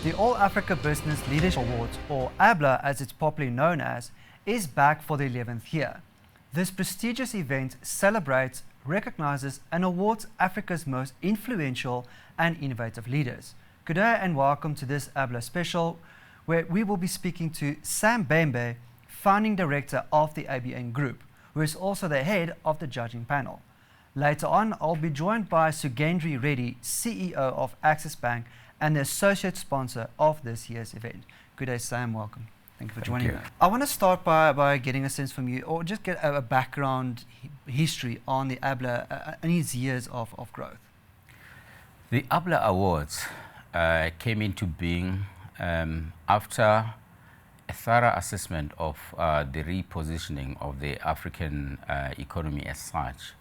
The All Africa Business Leadership Awards, or ABLA as it's popularly known as, is back for the 11th year. This prestigious event celebrates, recognizes and awards Africa's most influential and innovative leaders. Good day and welcome to this ABLA special, where we will be speaking to Sam Bembe, founding director of the ABN Group, who is also the head of the judging panel. Later on, I'll be joined by Sugendri Reddy, CEO of Access Bank and the associate sponsor of this year's event. Good day, Sam. Welcome. Thank you for joining me. I want to start by getting a sense from you, or just get a background history on the ABLA and its years of growth. The ABLA Awards came into being after a thorough assessment of the repositioning of the African economy as such.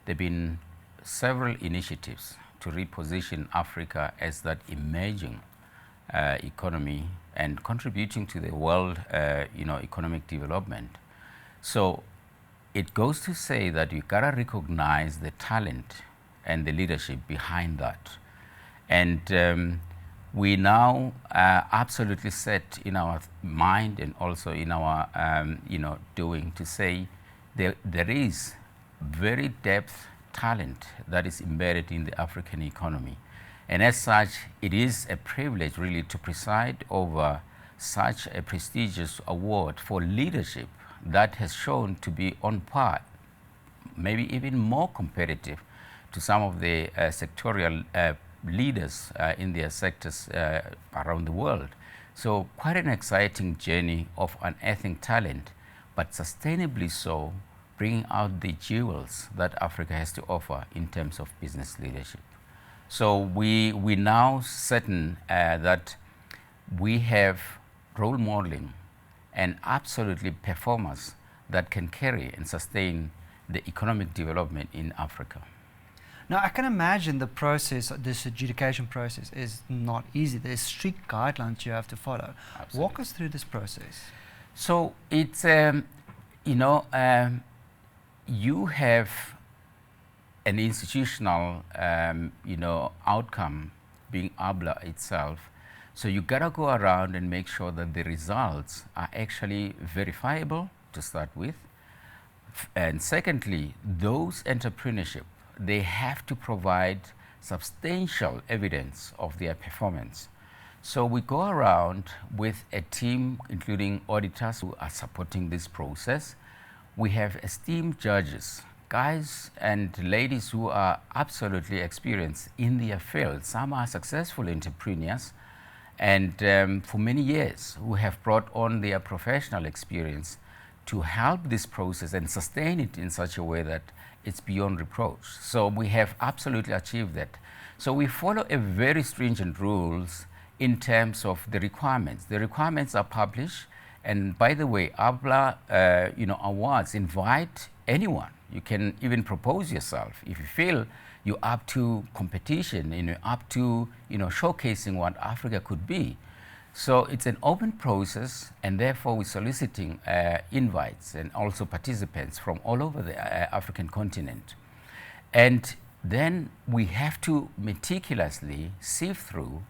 There have been several initiatives to reposition Africa as that emerging economy and contributing to the world economic development. So it goes to say that you gotta recognize the talent and the leadership behind that. And we now are absolutely set in our mind and also in our doing to say there is very depth talent that is embedded in the African economy. And as such, it is a privilege really to preside over such a prestigious award for leadership that has shown to be on par, maybe even more competitive to some of the sectorial leaders in their sectors around the world. So quite an exciting journey of unearthing talent, but sustainably so, bringing out the jewels that Africa has to offer in terms of business leadership. So we now certain that we have role modeling and absolutely performers that can carry and sustain the economic development in Africa. Now, I can imagine the process, this adjudication process, is not easy. There's strict guidelines you have to follow. Absolutely. Walk us through this process. So it's, you have an institutional, outcome being ABLA itself. So you gotta go around and make sure that the results are actually verifiable to start with. And secondly, those entrepreneurship, they have to provide substantial evidence of their performance. So we go around with a team, including auditors who are supporting this process. We have esteemed judges, guys and ladies who are absolutely experienced in their field. Some are successful entrepreneurs and for many years who have brought on their professional experience to help this process and sustain it in such a way that it's beyond reproach. So we have absolutely achieved that. So we follow a very stringent rules in terms of the requirements. The requirements are published. And by the way, ABLA awards invite anyone. You can even propose yourself if you feel you're up to competition and you're up to showcasing what Africa could be. So it's an open process, and therefore we're soliciting invites and also participants from all over the African continent. And then we have to meticulously sift through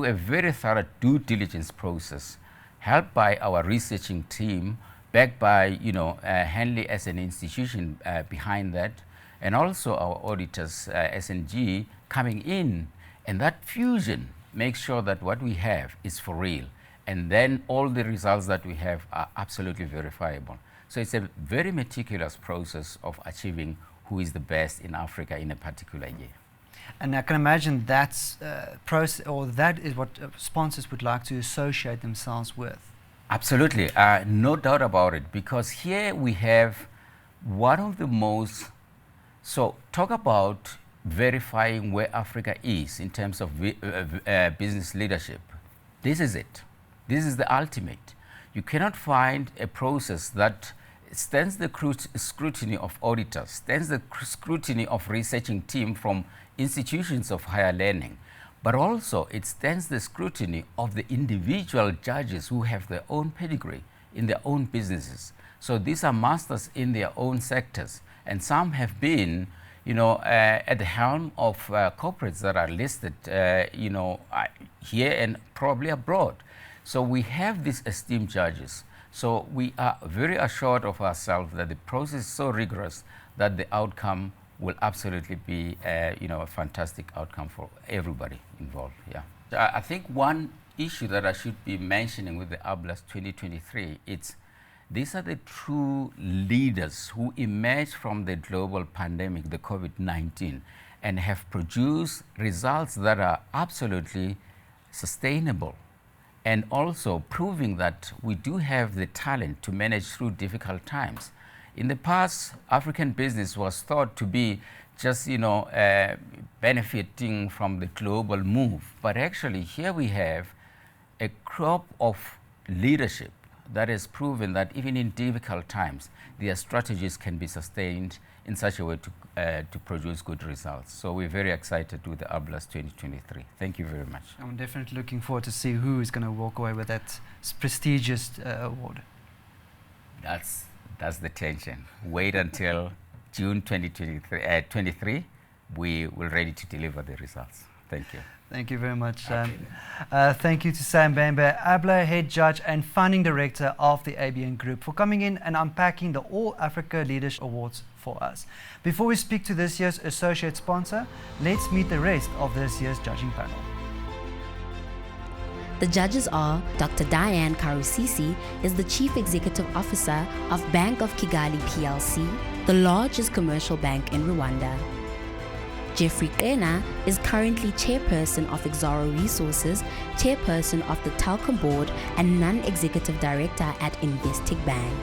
a very thorough due diligence process, helped by our researching team, backed by Henley as an institution behind that, and also our auditors, S&G, coming in, and that fusion makes sure that what we have is for real, and then all the results that we have are absolutely verifiable. So it's a very meticulous process of achieving who is the best in Africa in a particular year. And I can imagine that's process, or that is what sponsors would like to associate themselves with. Absolutely, no doubt about it, because here we have one of the most, so talk about verifying where Africa is in terms of business leadership. This is it. This is the ultimate. You cannot find a process that stands the scrutiny of auditors, stands the scrutiny of researching team from institutions of higher learning, but also it stands the scrutiny of the individual judges who have their own pedigree in their own businesses. So these are masters in their own sectors, and some have been at the helm of corporates that are listed, here and probably abroad. So we have these esteemed judges. So we are very assured of ourselves that the process is so rigorous that the outcome will absolutely be, a fantastic outcome for everybody involved. Yeah. I think one issue that I should be mentioning with the ABLAS 2023, these are the true leaders who emerged from the global pandemic, the COVID-19, and have produced results that are absolutely sustainable, and also proving that we do have the talent to manage through difficult times. In the past, African business was thought to be just, benefiting from the global move. But actually, here we have a crop of leadership that has proven that even in difficult times, their strategies can be sustained in such a way to produce good results. So we're very excited with the ABLAS 2023. Thank you very much. I'm definitely looking forward to see who is going to walk away with that prestigious award. That's the tension. Wait until June 2023. We will ready to deliver the results. Thank you. Thank you very much. Thank you to Sam Bambe, ABLA Head Judge and Funding Director of the ABN Group, for coming in and unpacking the All Africa Leadership Awards for us. Before we speak to this year's associate sponsor, let's meet the rest of this year's judging panel. The judges are Dr. Diane Karusisi is the Chief Executive Officer of Bank of Kigali PLC, the largest commercial bank in Rwanda. Jeffrey Kena is currently Chairperson of Exaro Resources, Chairperson of the Telkom Board, and Non-Executive Director at Investec Bank.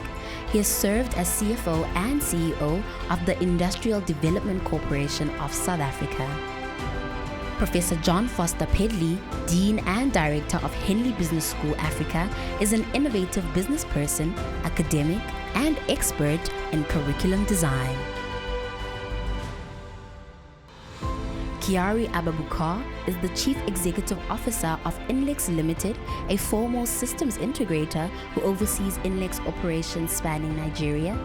He has served as CFO and CEO of the Industrial Development Corporation of South Africa. Professor John Foster Pedley, Dean and Director of Henley Business School Africa, is an innovative business person, academic, and expert in curriculum design. Kiari Ababukar is the Chief Executive Officer of Inlex Limited, a formal systems integrator who oversees Inlex operations spanning Nigeria,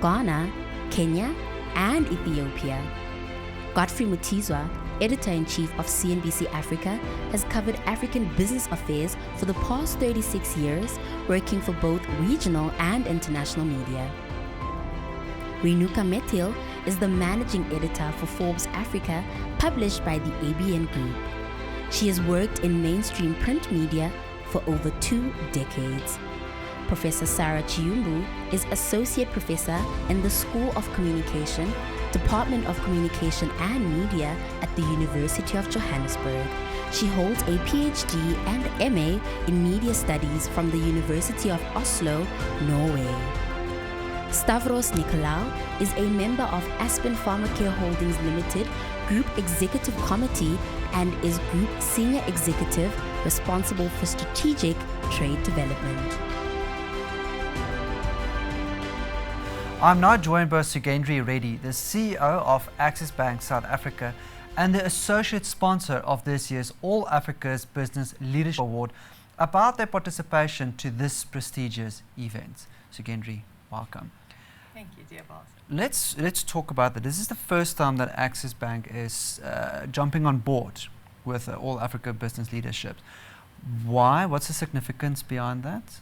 Ghana, Kenya, and Ethiopia. Godfrey Mutizwa, Editor-in-Chief of CNBC Africa, has covered African business affairs for the past 36 years, working for both regional and international media. Renuka Metil is the Managing Editor for Forbes Africa, published by the ABN Group. She has worked in mainstream print media for over 2 decades. Professor Sarah Chiumbu is Associate Professor in the School of Communication, Department of Communication and Media at the University of Johannesburg. She holds a PhD and MA in Media Studies from the University of Oslo, Norway. Stavros Nicolaou is a member of Aspen Pharmacare Holdings Limited Group Executive Committee and is Group Senior Executive responsible for strategic trade development. I'm now joined by Sugendri Reddy, the CEO of Axis Bank South Africa and the associate sponsor of this year's All Africa's Business Leadership Award, about their participation to this prestigious event. Sugendri, welcome. Thank you, dear boss. Let's talk about that. This is the first time that Axis Bank is jumping on board with All Africa Business Leadership. Why? What's the significance behind that?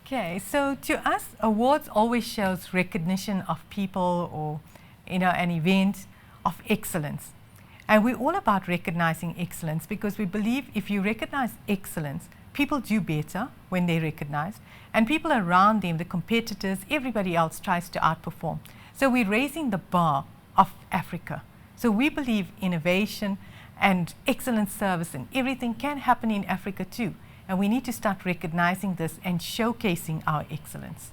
Okay, so to us, awards always shows recognition of people or, an event of excellence. And we're all about recognizing excellence because we believe if you recognize excellence, people do better when they're recognized, and people around them, the competitors, everybody else tries to outperform. So we're raising the bar of Africa. So we believe innovation and excellent service and everything can happen in Africa too. And we need to start recognizing this and showcasing our excellence.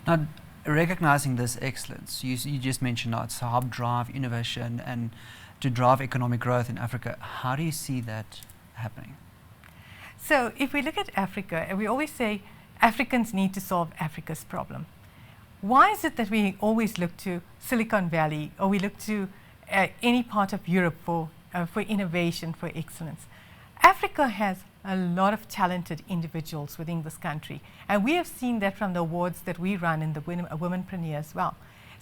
Now, recognizing this excellence, you just mentioned now it's to help drive innovation and to drive economic growth in Africa. How do you see that happening? So if we look at Africa, we always say Africans need to solve Africa's problem. Why is it that we always look to Silicon Valley or we look to any part of Europe for innovation, for excellence? Africa has a lot of talented individuals within this country, and we have seen that from the awards that we run in the Womenpreneur as well.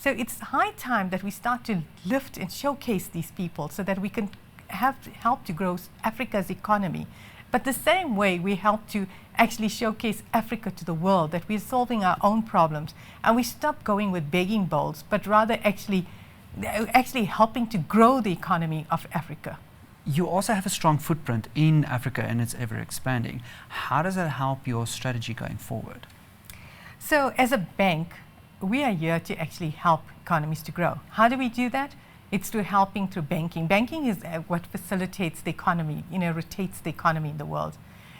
So it's high time that we start to lift and showcase these people so that we can help to grow Africa's economy. But the same way we help to actually showcase Africa to the world, that we're solving our own problems and we stop going with begging bowls, but rather actually helping to grow the economy of Africa. You also have a strong footprint in Africa and it's ever expanding. How does that help your strategy going forward? So as a bank, we are here to actually help economies to grow. How do we do that? It's through helping through banking. Banking is what facilitates the economy, rotates the economy in the world.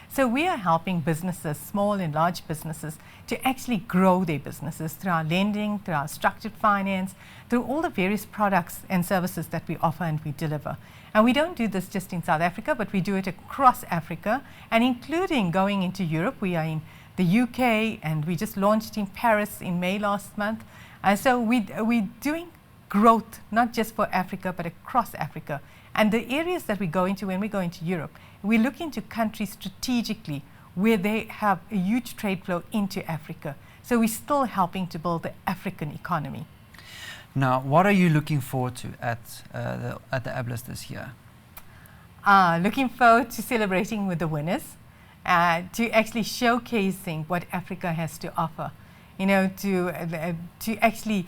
So we are helping businesses, small and large businesses, to actually grow their businesses through our lending, through our structured finance, through all the various products and services that we offer and we deliver. And we don't do this just in South Africa, but we do it across Africa, and including going into Europe. We are in the UK, and we just launched in Paris in May last month. So we're doing growth, not just for Africa, but across Africa. And the areas that we go into when we go into Europe, we look into countries strategically where they have a huge trade flow into Africa. So we're still helping to build the African economy. Now, what are you looking forward to at the ABLAS this year? Looking forward to celebrating with the winners, to actually showcasing what Africa has to offer, to actually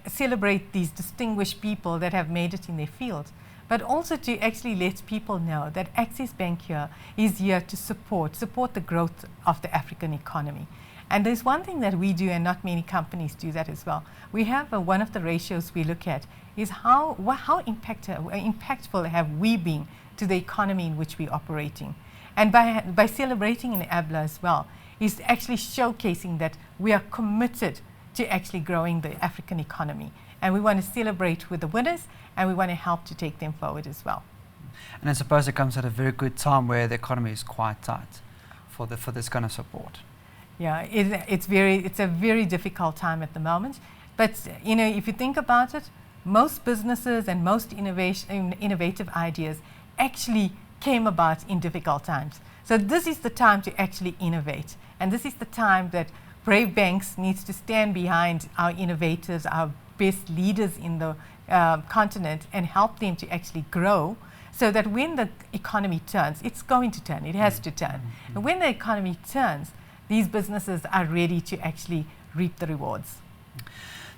celebrate these distinguished people that have made it in their fields, but also to actually let people know that Axis Bank here is here to support the growth of the African economy. And there's one thing that we do, and not many companies do that as well. We have one of the ratios we look at is how impactful have we been to the economy in which we're operating. And by celebrating in ABLA as well, is actually showcasing that we are committed to actually growing the African economy. And we want to celebrate with the winners, and we want to help to take them forward as well. And I suppose it comes at a very good time where the economy is quite tight for this kind of support. Yeah, it's a very difficult time at the moment. But if you think about it, most businesses and most innovative ideas actually came about in difficult times. So this is the time to actually innovate, and this is the time that Brave Banks needs to stand behind our innovators, our best leaders in the continent, and help them to actually grow, so that when the economy turns, it's going to turn, it has to turn. And when the economy turns, these businesses are ready to actually reap the rewards.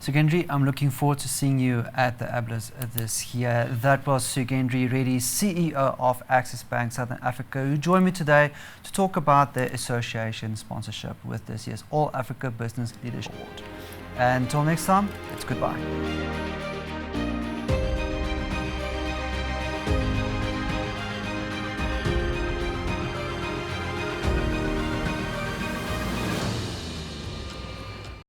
Sugendri, I'm looking forward to seeing you at the ABLAS this year. That was Sugendri Reddy, CEO of Axis Bank Southern Africa, who joined me today to talk about the association sponsorship with this year's All Africa Business Leadership Award. Until next time, it's goodbye.